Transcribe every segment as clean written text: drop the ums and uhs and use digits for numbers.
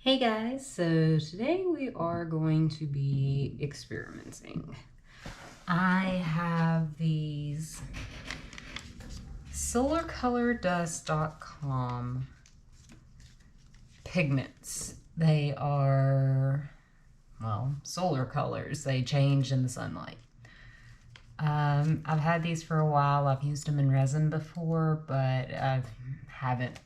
Hey guys, so today we are going to be experimenting. I have these solarcolordust.com pigments. They are, well, solar colors. They change in the sunlight. I've had these for a while. I've used them in resin before, but I haven't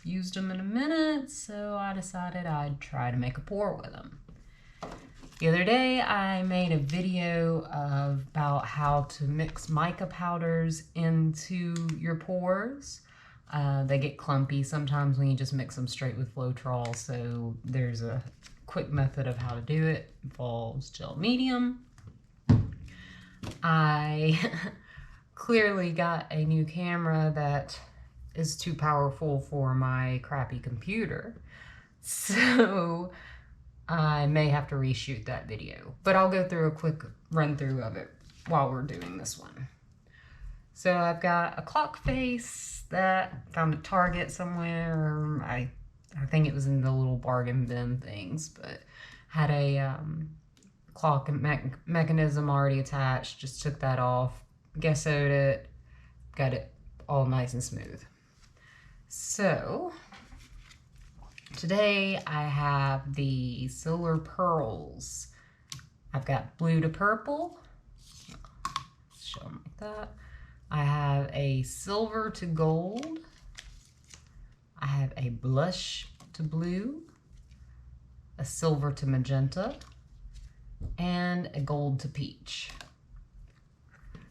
used them in a minute, so I decided I'd try to make a pour with them. The other day I made a video about how to mix mica powders into your pours. They get clumpy sometimes when you just mix them straight with Floetrol, so there's a quick method of how to do it. It involves gel medium. I clearly got a new camera that is too powerful for my crappy computer, so I may have to reshoot that video, but I'll go through a quick run through of it while we're doing this one. So I've got a clock face that I found at Target somewhere. I think it was in the little bargain bin things, but had a clock mechanism already attached. Just took that off, gessoed it, got it all nice and smooth. So today I have the Solar Pearls. I've got blue to purple. Show them like that. I have a silver to gold. I have a blush to blue, a silver to magenta, and a gold to peach.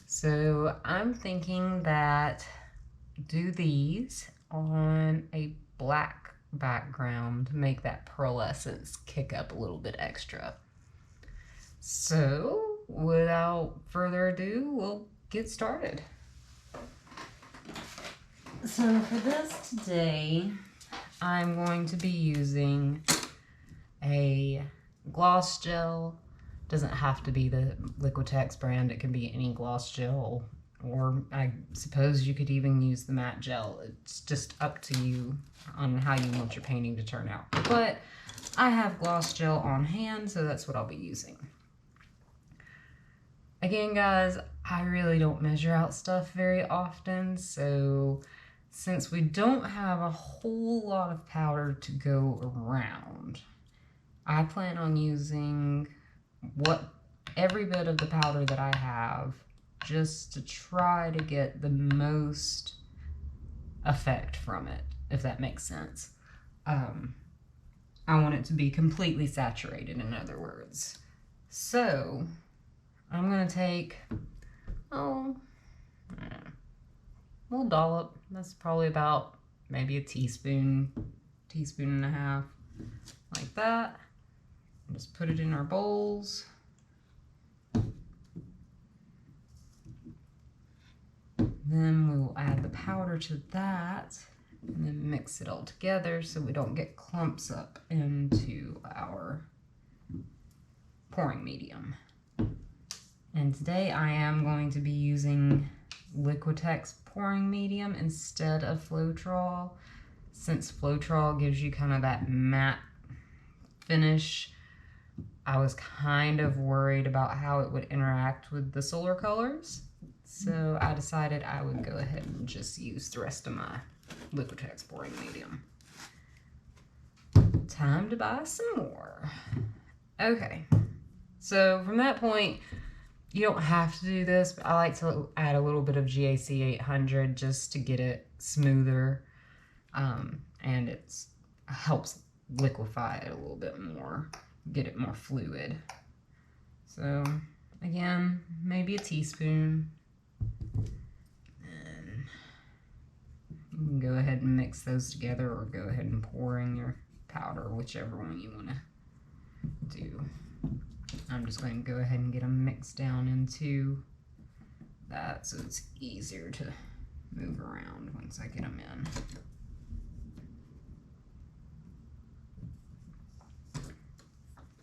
So I'm thinking that do these on a black background to make that pearlescence kick up a little bit extra. So without further ado, we'll get started. So for this today, I'm going to be using a gloss gel. Doesn't have to be the Liquitex brand, it can be any gloss gel, or I suppose you could even use the matte gel. It's just up to you on how you want your painting to turn out. But I have gloss gel on hand, so that's what I'll be using. Again, guys, I really don't measure out stuff very often, so since we don't have a whole lot of powder to go around, I plan on using every bit of the powder that I have just to try to get the most effect from it, if that makes sense. I want it to be completely saturated, in other words. So I'm gonna take, a little dollop. That's probably about maybe a teaspoon and a half, like that. Just put it in our bowls. Then we will add the powder to that and then mix it all together so we don't get clumps up into our pouring medium. And today I am going to be using Liquitex pouring medium instead of Floetrol, since Floetrol gives you kind of that matte finish. I was kind of worried about how it would interact with the solar colors, so I decided I would go ahead and just use the rest of my Liquitex pouring medium. Time to buy some more. Okay, so from that point, you don't have to do this, but I like to add a little bit of GAC 800 just to get it smoother, and it helps liquefy it a little bit more, get it more fluid. So again, maybe a teaspoon. And you can go ahead and mix those together, or go ahead and pour in your powder, whichever one you want to do. I'm just going to go ahead and get them mixed down into that so it's easier to move around once I get them in.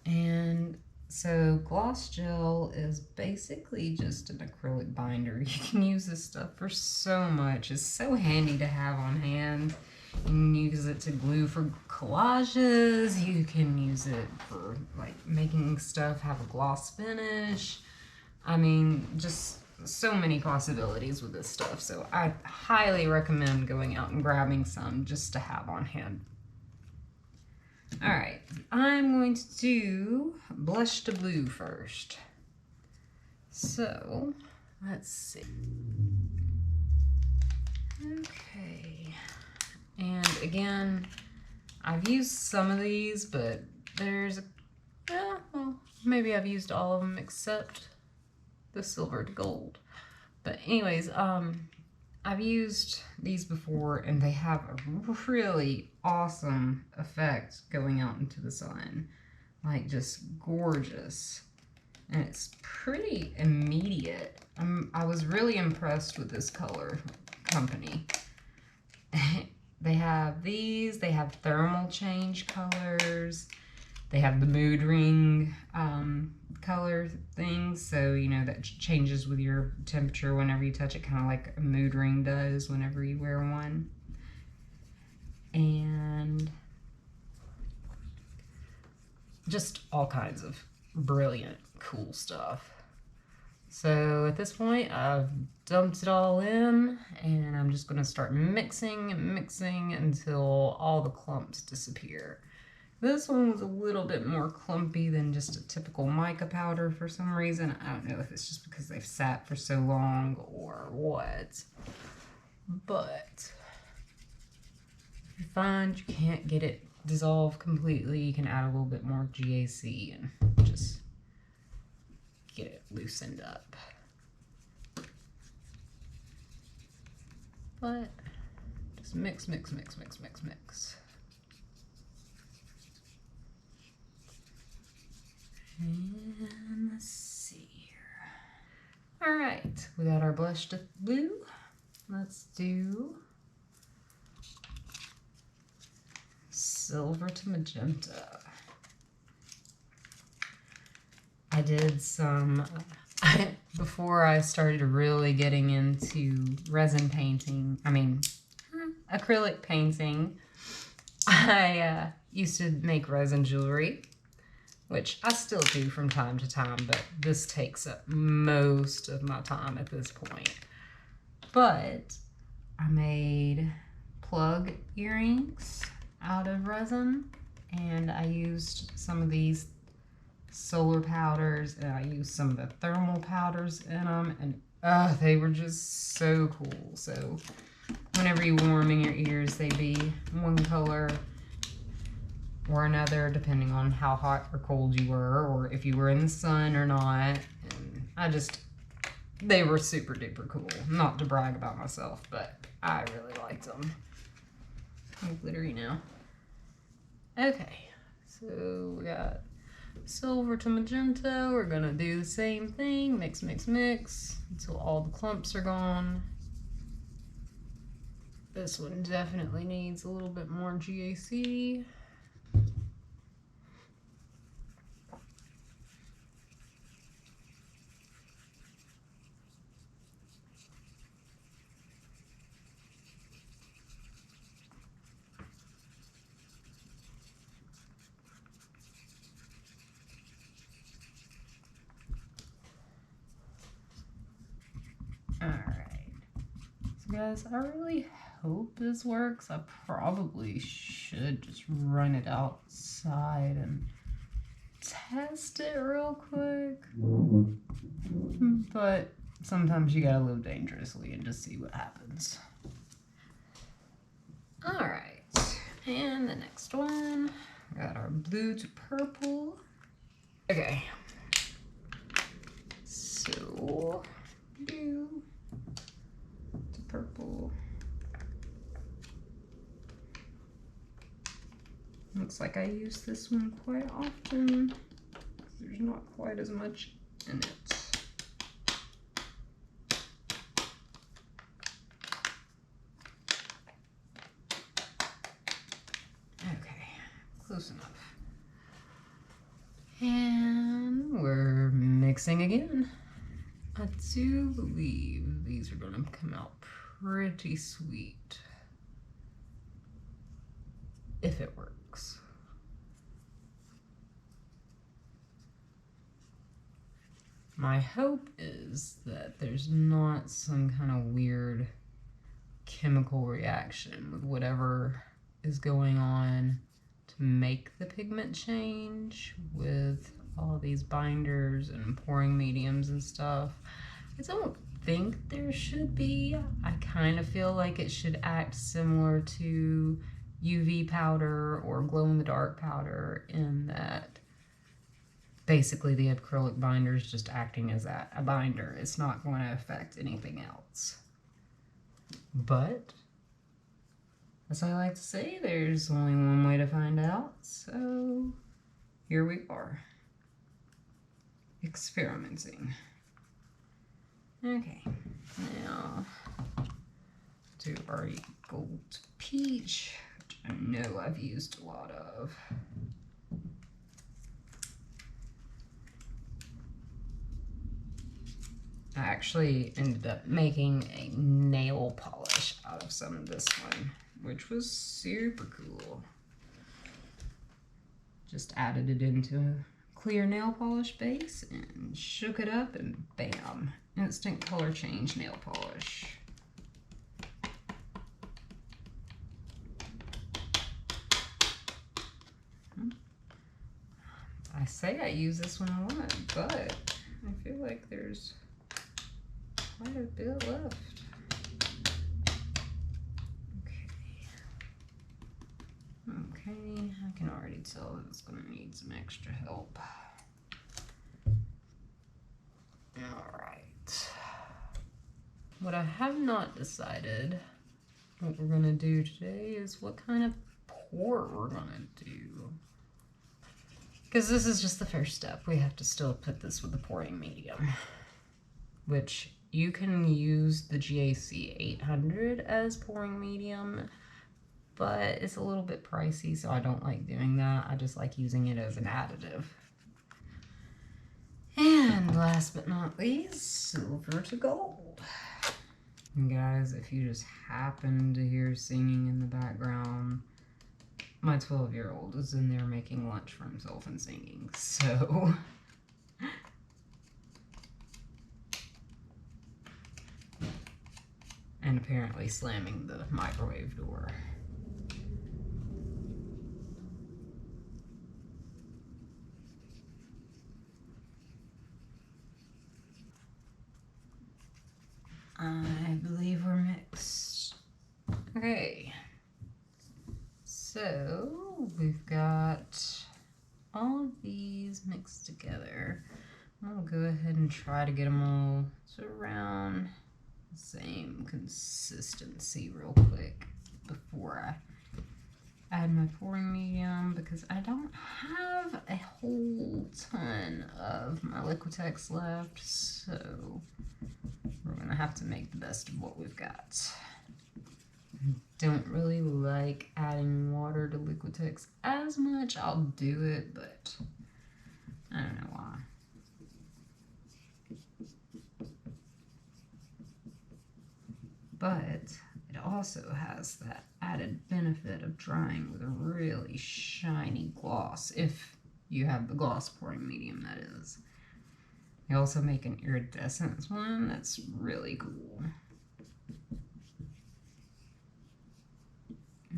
And so gloss gel is basically just an acrylic binder. You can use this stuff for so much. It's so handy to have on hand. You can use it to glue for collages. You can use it for like making stuff have a gloss finish. I mean, just so many possibilities with this stuff. So I highly recommend going out and grabbing some just to have on hand. All right, I'm going to do blush to blue first. So let's see. Okay, and again, I've used some of these, but there's well, maybe I've used all of them except the silver to gold. But anyways, I've used these before and they have a really awesome effect going out into the sun. Like just gorgeous. And it's pretty immediate. I was really impressed with this color company. They have these, they have thermal change colors. They have the mood ring color things, so you know that changes with your temperature whenever you touch it, kind of like a mood ring does whenever you wear one. And just all kinds of brilliant, cool stuff. So at this point, I've dumped it all in, and I'm just going to start mixing and mixing until all the clumps disappear. This one was a little bit more clumpy than just a typical mica powder for some reason. I don't know if it's just because they've sat for so long or what. But if you find you can't get it dissolved completely, you can add a little bit more GAC and just get it loosened up. But just mix, mix, mix, mix, mix, mix. And let's see here. All right, we got our blush to blue. Let's do silver to magenta. I did some, before I started really getting into resin painting, acrylic painting, I used to make resin jewelry, which I still do from time to time, but this takes up most of my time at this point. But I made plug earrings out of resin, and I used some of these solar powders, and I used some of the thermal powders in them, and they were just so cool. So whenever you wore them in your ears, they'd be one color or another, depending on how hot or cold you were, or if you were in the sun or not. And they were super duper cool. Not to brag about myself, but I really liked them. I'm glittery now. Okay, so we got silver to magenta. We're gonna do the same thing, mix, mix, mix, until all the clumps are gone. This one definitely needs a little bit more GAC. Guys, I really hope this works. I probably should just run it outside and test it real quick. But sometimes you gotta live dangerously and just see what happens. Alright, and the next one, we got our blue to purple. Okay, so blue to purple. Looks like I use this one quite often. There's not quite as much in it. Okay, close enough. And we're mixing again. I do believe these are gonna come out pretty sweet. if it works. My hope is that there's not some kind of weird chemical reaction with whatever is going on to make the pigment change with all these binders and pouring mediums and stuff. I don't think there should be. I kind of feel like it should act similar to UV powder or glow-in-the-dark powder, in that basically the acrylic binder is just acting as a binder. It's not going to affect anything else. But as I like to say, there's only one way to find out, so here we are, experimenting. Okay, now to our gold peach, which I know I've used a lot of. I actually ended up making a nail polish out of some of this one, which was super cool. Just added it into a clear nail polish base and shook it up, and bam, instant color change nail polish. I say I use this one a lot, but I feel like there's quite a bit left. Okay, I can already tell that it's going to need some extra help. Alright. What I have not decided what we're going to do today is what kind of pour we're going to do. Because this is just the first step. We have to still put this with the pouring medium, which you can use the GAC 800 as pouring medium, but it's a little bit pricey, so I don't like doing that. I just like using it as an additive. And last but not least, silver to gold. And guys, if you just happen to hear singing in the background, my 12-year-old is in there making lunch for himself and singing, so... and apparently slamming the microwave door. I believe we're mixed. Okay. So we've got all of these mixed together. I'll go ahead and try to get them all to around the same consistency real quick before I add my pouring medium, because I don't have a whole ton of my Liquitex left, so we're gonna have to make the best of what we've got. Don't really like adding water to Liquitex as much. I'll do it, but I don't know why. But it also has that added benefit of drying with a really shiny gloss, if you have the gloss pouring medium, that is. They also make an iridescent one that's really cool.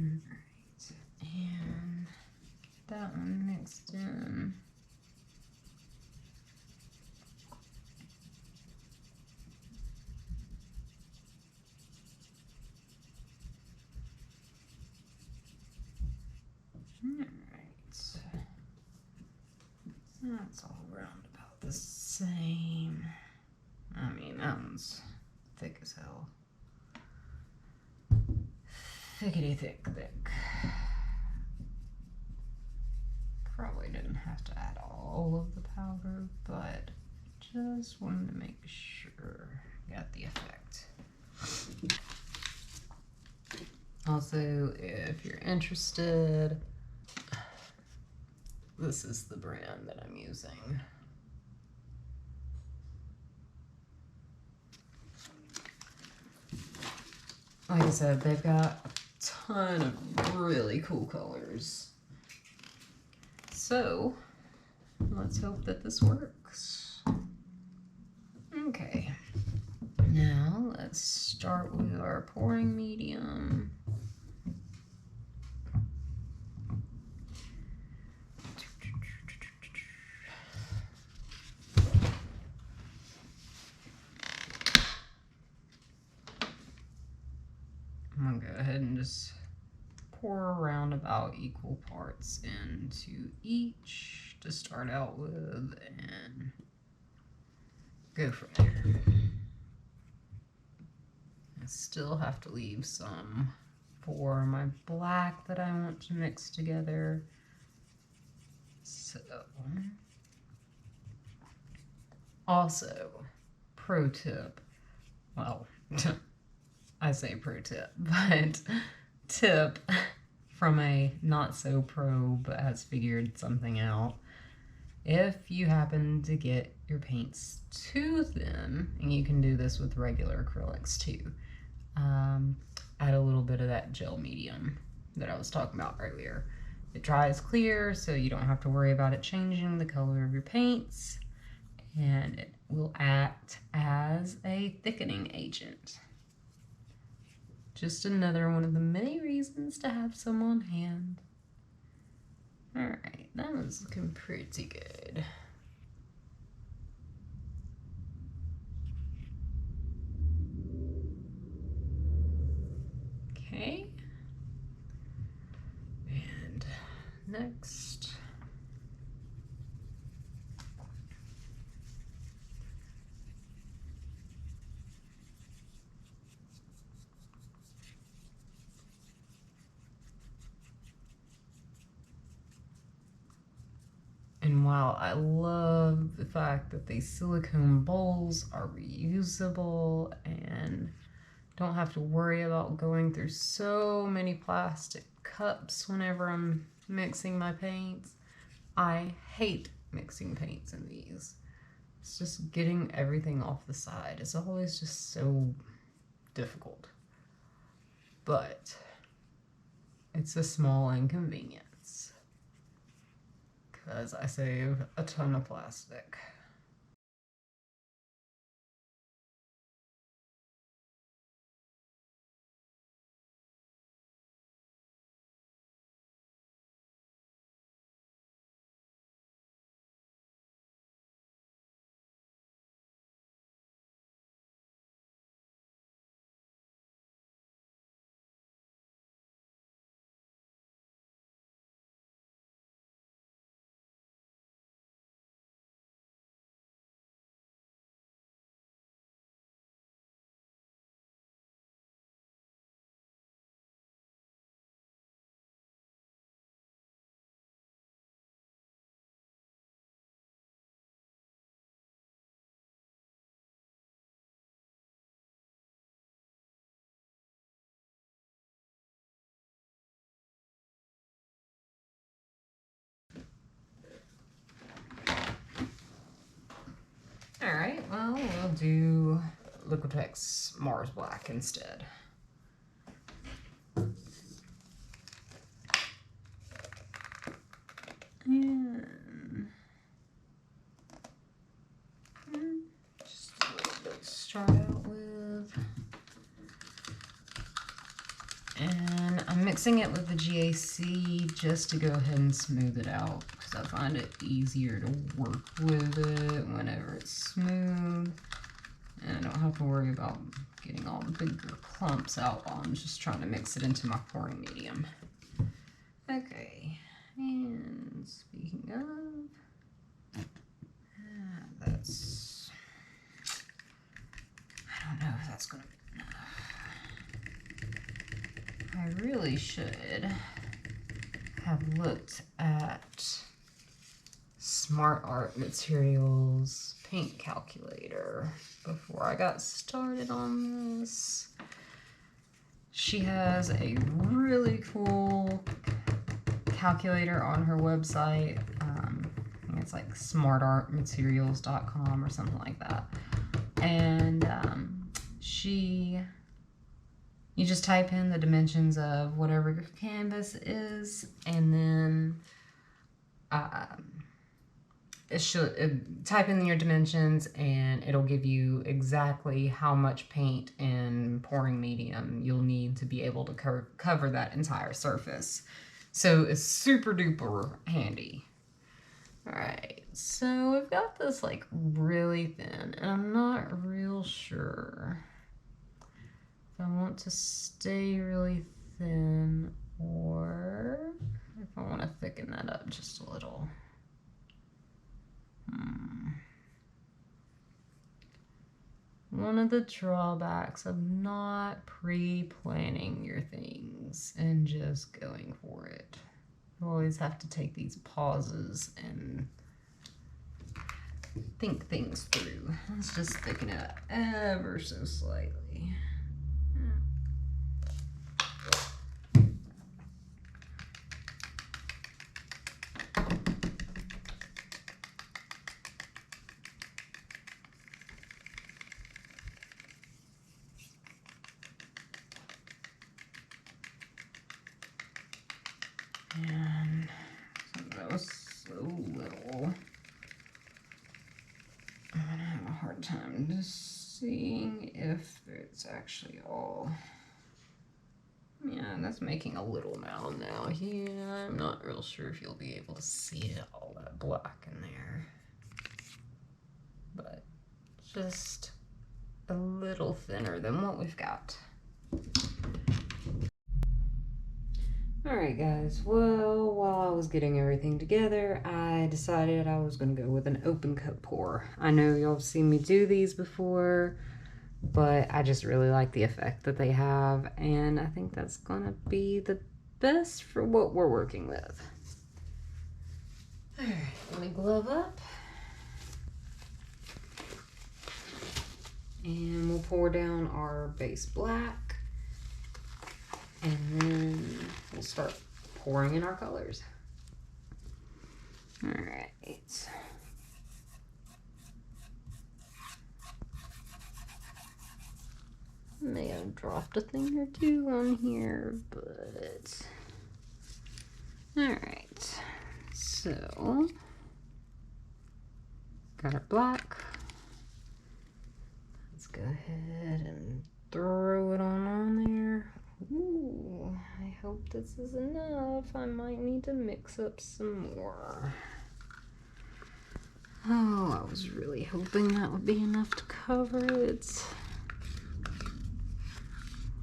Alright, and get that one mixed in. Alright, that's all around about the same. I mean, that one's thick as hell. Thickety thick. Probably didn't have to add all of the powder, but just wanted to make sure I got the effect. Also, if you're interested, this is the brand that I'm using. Like I said, they've got ton of really cool colors. So let's hope that this works. Okay, now let's start with our pouring medium. I'm gonna go ahead and just pour around about equal parts into each to start out with and go from there. I still have to leave some for my black that I want to mix together. So, also, pro tip, well, I say pro tip, but tip from a not so pro but has figured something out. If you happen to get your paints too thin, and you can do this with regular acrylics too, add a little bit of that gel medium that I was talking about earlier. It dries clear, so you don't have to worry about it changing the color of your paints, and it will act as a thickening agent. Just another one of the many reasons to have some on hand. Alright, that was looking pretty good. Okay. And next. And while I love the fact that these silicone bowls are reusable and don't have to worry about going through so many plastic cups whenever I'm mixing my paints, I hate mixing paints in these. It's just getting everything off the side. It's always just so difficult. But it's a small inconvenience because I save a ton of plastic. Alright, well, we'll do Liquitex Mars Black instead. And just a little bit to start out with. And I'm mixing it with the GAC just to go ahead and smooth it out because I find it easier to work with it whenever it's smooth. And I don't have to worry about getting all the bigger clumps out while I'm just trying to mix it into my pouring medium. Okay, and speaking of, that's, I don't know if that's gonna be enough. I really should have looked at Smart Art Materials paint calculator before I got started on this. She has a really cool calculator on her website. It's like smartartmaterials.com or something like that. And she You just type in the dimensions of whatever your canvas is, and then it should type in your dimensions, and it'll give you exactly how much paint and pouring medium you'll need to be able to cover that entire surface. So it's super duper handy. Alright, so we've got this like really thin, and I'm not real sure if I want to stay really thin or if I want to thicken that up just a little. One of the drawbacks of not pre-planning your things and just going for it. You always have to take these pauses and think things through. Let's just thicken it up ever so slightly. And that was so little. I'm gonna have a hard time just seeing if it's actually all. Yeah, that's making a little mound now. Yeah, I'm not real sure if you'll be able to see it, all that black in there. But just a little thinner than what we've got. Alright guys, well, while I was getting everything together, I decided I was going to go with an open cut pour. I know y'all have seen me do these before, but I just really like the effect that they have, and I think that's going to be the best for what we're working with. Alright, let me glove up. And we'll pour down our base black. And then we'll start pouring in our colors. All right. May have dropped a thing or two on here, but all right. So got our black. Let's go ahead and throw it on there. Ooh, I hope this is enough. I might need to mix up some more. Oh, I was really hoping that would be enough to cover it.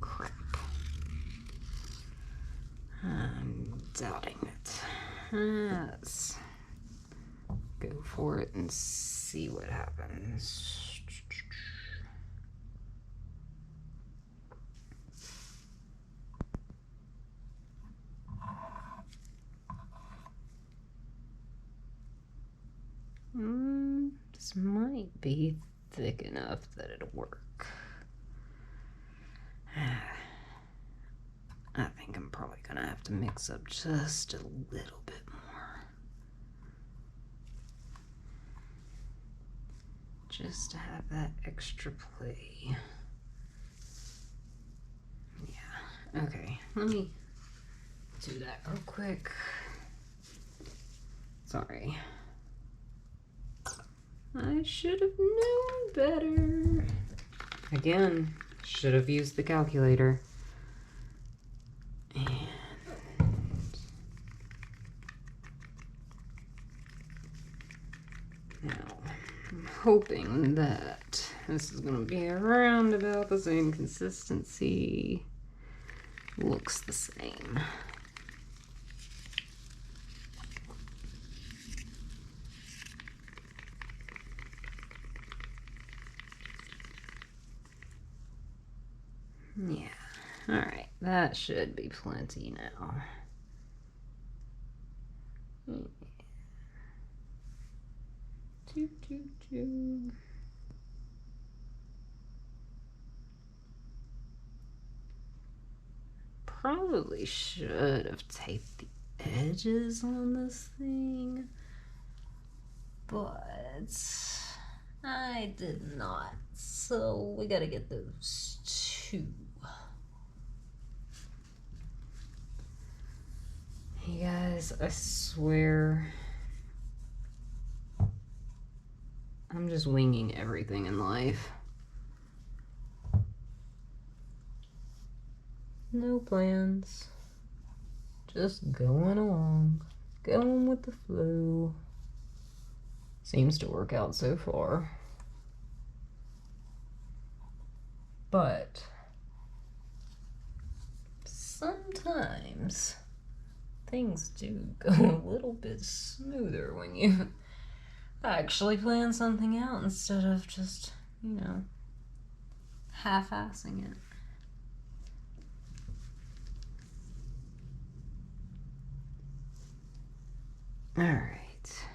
Crap. I'm doubting it. Let's go for it and see what happens. This might be thick enough that it'll work. I think I'm probably gonna have to mix up just a little bit more. Just to have that extra play. Yeah, okay, let me do that real quick. Sorry. I should have known better. Again, should have used the calculator. And now, I'm hoping that this is going to be around about the same consistency. Looks the same. Yeah, all right, that should be plenty now. Yeah. Probably should have taped the edges on this thing, but I did not, so we gotta get those two. You guys, I swear, I'm just winging everything in life. No plans. Just going along. Going with the flow. Seems to work out so far. But sometimes things do go a little bit smoother when you actually plan something out instead of just, you know, half-assing it. Alright.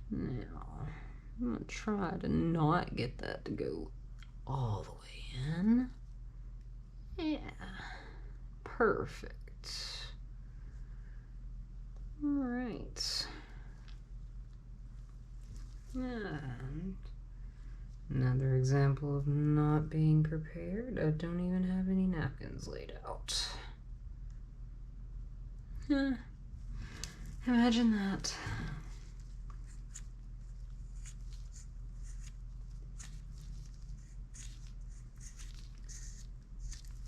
Now, I'm gonna try to not get that to go all the way in. Yeah. Perfect. Alright. And another example of not being prepared. I don't even have any napkins laid out. Imagine that.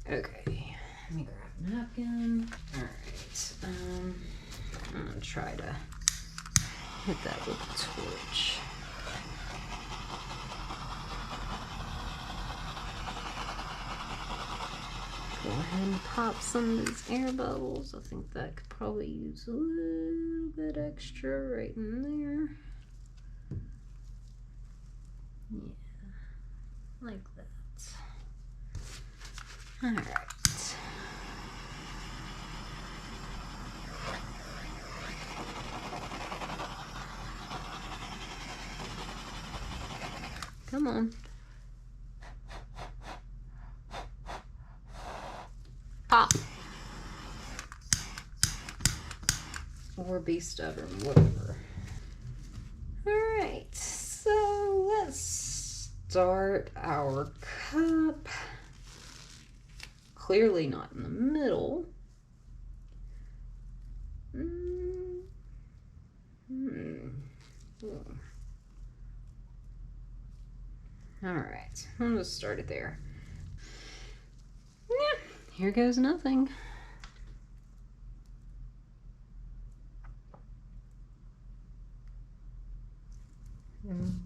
Okay, let me grab a napkin. Alright, I'm gonna try to hit that with a torch. Go ahead and pop some of these air bubbles. I think that could probably use a little bit extra right in there. Yeah, like that. All right. Come on. Pop. Or be stubborn, whatever. Alright, so let's start our cup. Clearly not in the middle. Alright, I'll just start it there. Yeah, here goes nothing. And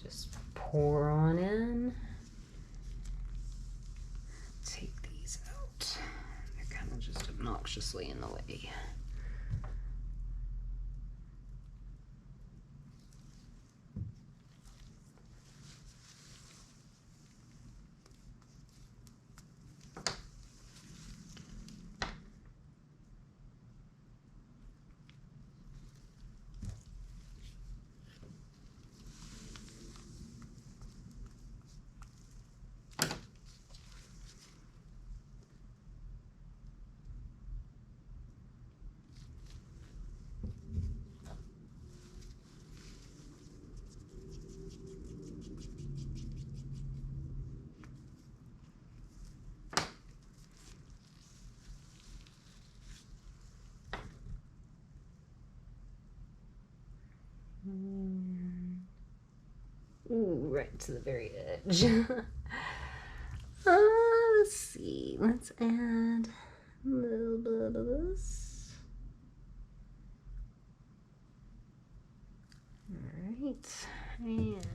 just pour on in. Take these out. They're kind of just obnoxiously in the way. Ooh, right to the very edge. Let's see. Let's add a little bit of this. Alright. And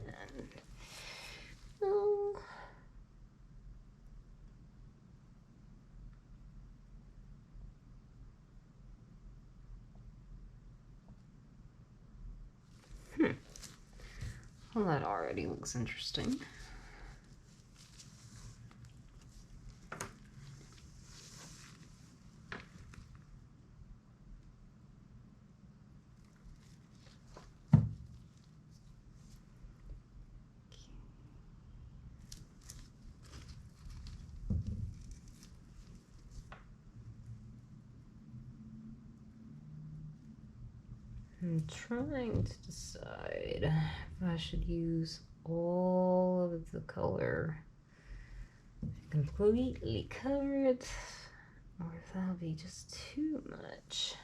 oh. Well, that already looks interesting. I'm trying to decide if I should use all of the color, completely cover it, or if that'll be just too much.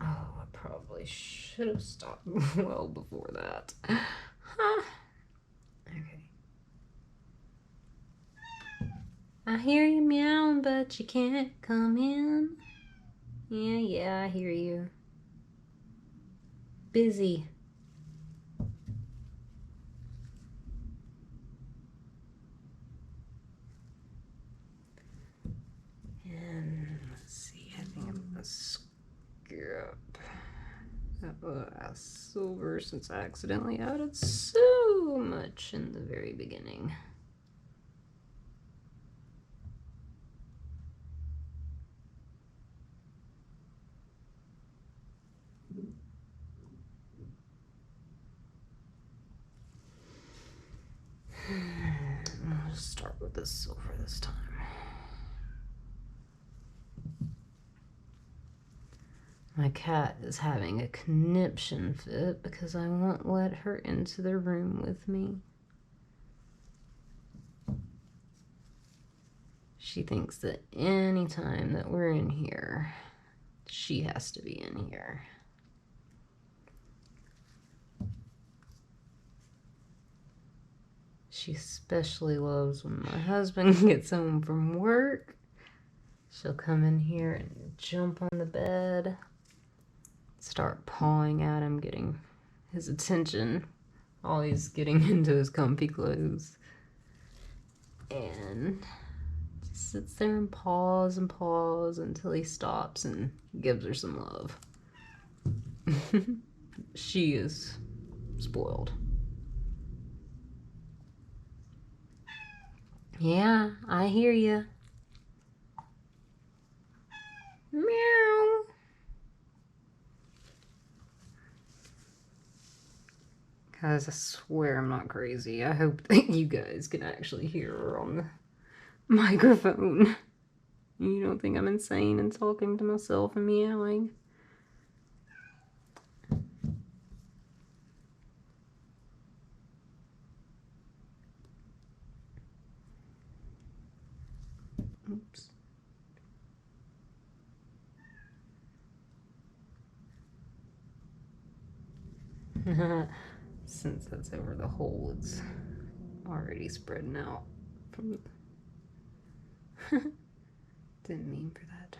Oh, I probably should have stopped well before that. Huh. Okay. I hear you meowing, but you can't come in. Yeah, I hear you. Busy. And let's see, I think I'm gonna scrub that silver since I accidentally added so much in the very beginning. I'll just start with the silver this time. My cat is having a conniption fit because I won't let her into the room with me. She thinks that any time that we're in here, she has to be in here. She especially loves when my husband gets home from work. She'll come in here and jump on the bed, start pawing at him, getting his attention while he's getting into his comfy clothes. And just sits there and paws until he stops and gives her some love. She is spoiled. Yeah, I hear you. Meow. Guys, I swear I'm not crazy. I hope that you guys can actually hear her on the microphone. You don't think I'm insane and talking to myself and meowing? Oops. Since that's over the hole, it's already spreading out from didn't mean for that to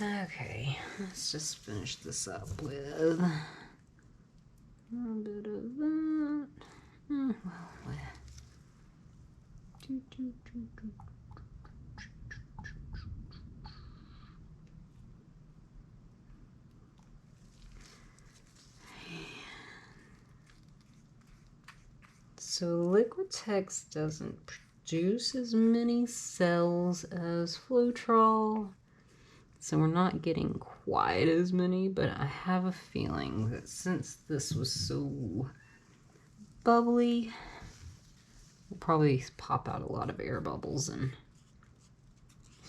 happen. Okay, let's just finish this up with a little bit of that. Well, so Liquitex doesn't produce as many cells as Floetrol, so we're not getting quite as many, but I have a feeling that since this was so bubbly, we'll probably pop out a lot of air bubbles and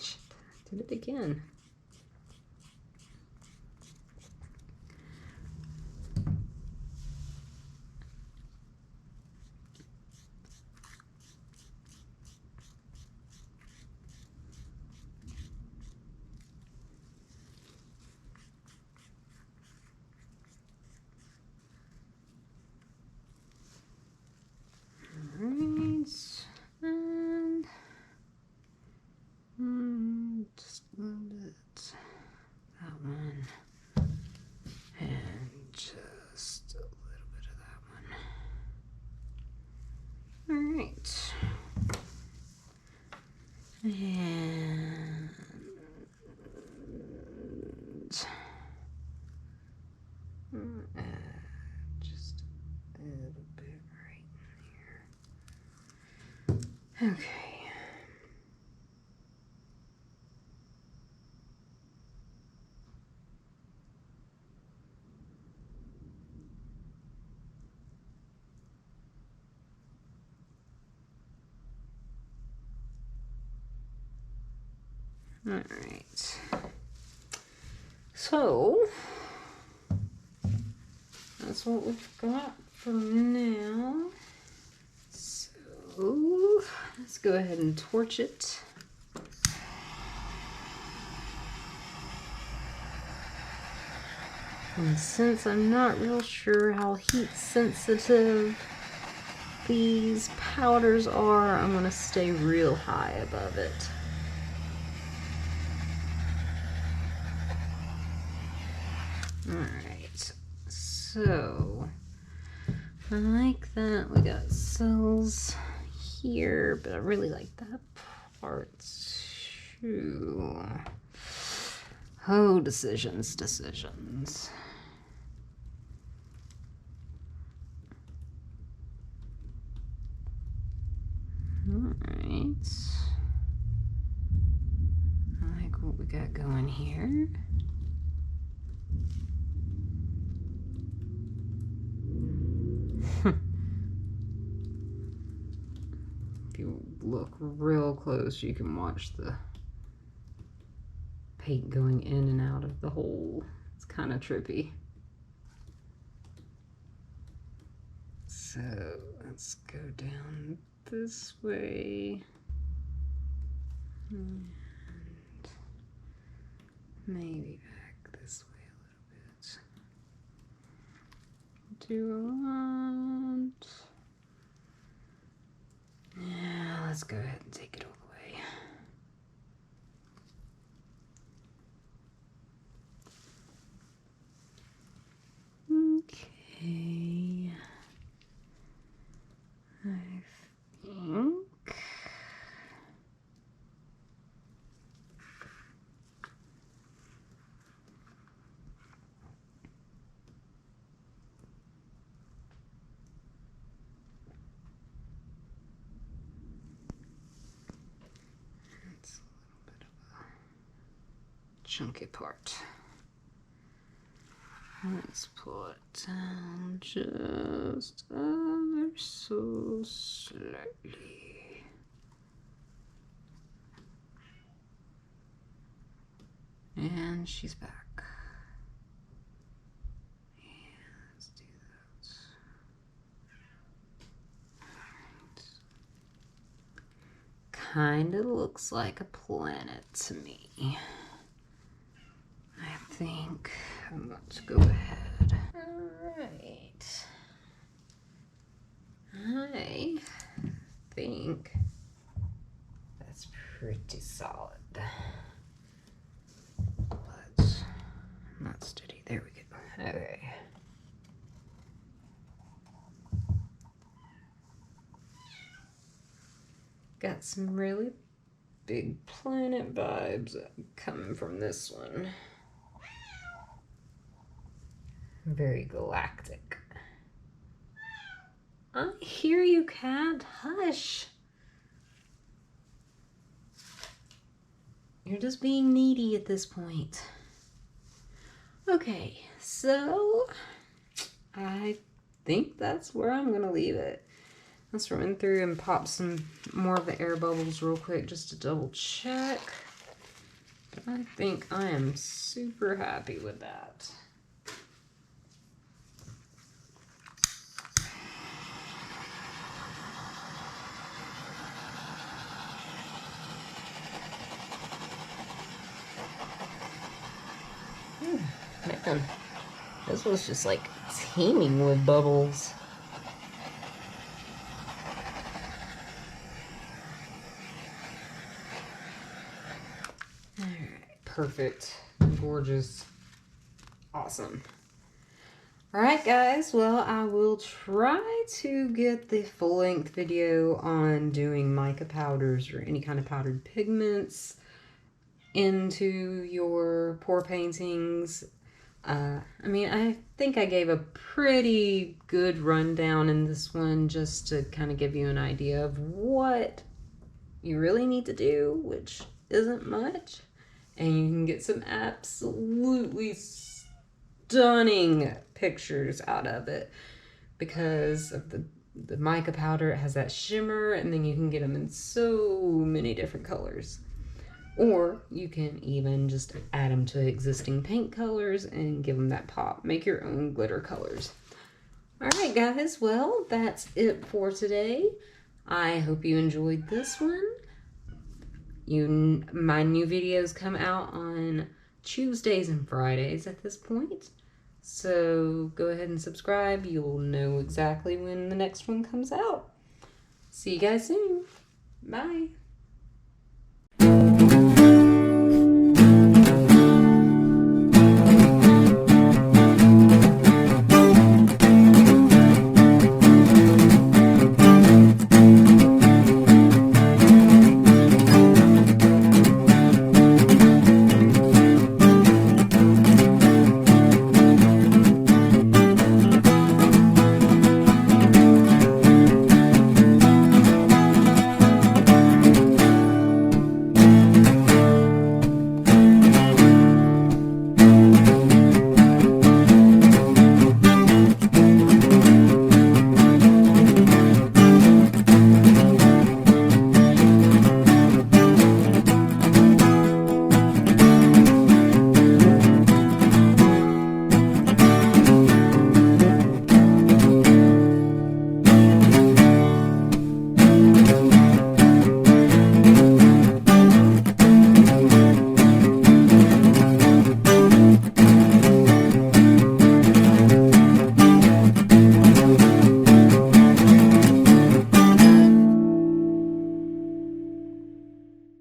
shit, did it again. And just a little bit that one, and just a little bit of that one. All right, and just a little bit right in here. Okay. All right. So that's what we've got for now. So let's go ahead and torch it. And since I'm not real sure how heat sensitive these powders are, I'm going to stay real high above it. Alright, so I like that we got cells here, but I really like that part too. Oh, decisions. Alright. I like what we got going here. If you look real close, you can watch the paint going in and out of the hole. It's kind of trippy. So let's go down this way. And maybe back this way a little bit. Do I want... Yeah, let's go ahead and take it all the way. Okay. I think... It's a little bit of a chunky part. Let's pull it down just ever so slightly. And she's back. Yeah, let's do that. Alright. Kinda looks like a planet to me. I think let's go ahead. Alright. I think that's pretty solid. But not steady. There we go. Okay. Got some really big planet vibes coming from this one. Very galactic. I hear you, cat. Hush. You're just being needy at this point. Okay, so I think that's where I'm gonna leave it. Let's run through and pop some more of the air bubbles real quick just to double check. But I think I am super happy with that. Man, this was just like teeming with bubbles. Alright, perfect, gorgeous, awesome. Alright guys, well I will try to get the full-length video on doing mica powders or any kind of powdered pigments into your pour paintings. I mean, I think I gave a pretty good rundown in this one just to kind of give you an idea of what you really need to do, which isn't much, and you can get some absolutely stunning pictures out of it because of the mica powder. It has that shimmer, and then you can get them in so many different colors. Or you can even just add them to existing paint colors and give them that pop. Make your own glitter colors. All right, guys. Well, that's it for today. I hope you enjoyed this one. My new videos come out on Tuesdays and Fridays at this point. So go ahead and subscribe. You'll know exactly when the next one comes out. See you guys soon. Bye.